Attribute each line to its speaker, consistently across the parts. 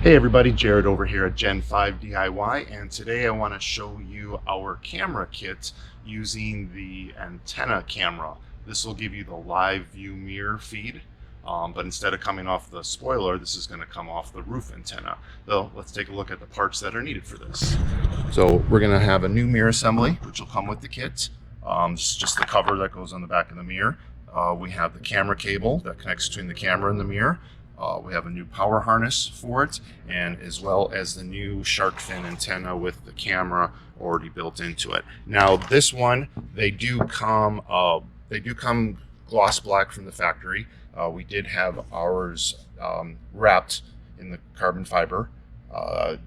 Speaker 1: Hey everybody, Jared over here at Gen 5 DIY, and today I want to show you our camera kit using the antenna camera. This will give you the live view mirror feed, but instead of coming off the spoiler, this is going to come off the roof antenna. So let's take a look at the parts that are needed for this. So we're going to have a new mirror assembly, which will come with the kit. It's just the cover that goes on the back of the mirror. We have the camera cable that connects between the camera and the mirror. We have a new power harness for it, and as well as the new shark fin antenna with the camera already built into it. Now this one, they do come gloss black from the factory. We did have ours wrapped in the carbon fiber.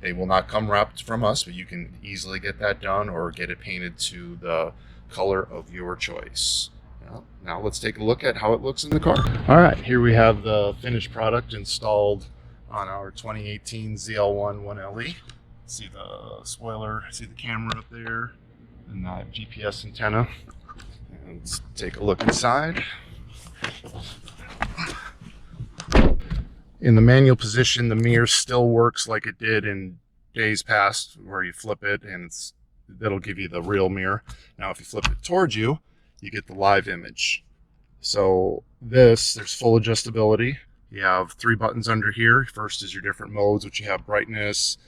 Speaker 1: They will not come wrapped from us, but you can easily get that done or get it painted to the color of your choice. Now let's take a look at how it looks in the car. All right, here we have the finished product installed on our 2018 ZL1 1LE. See the spoiler, see the camera up there, and that GPS antenna. And let's take a look inside. In the manual position, the mirror still works like it did in days past, where you flip it and that'll give you the real mirror. Now if you flip it towards you, you get the live image. So there's full adjustability. You have 3 buttons under here. First is your different modes, which you have brightness,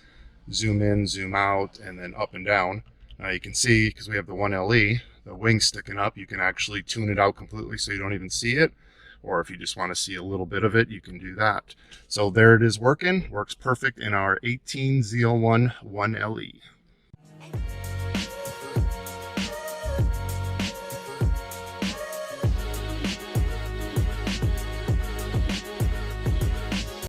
Speaker 1: zoom in, zoom out, and then up and down. Now you can see, because we have the 1LE, the wing sticking up, you can actually tune it out completely so you don't even see it. Or if you just want to see a little bit of it, you can do that. So there it is working. Works perfect in our 18 ZL1 1LE.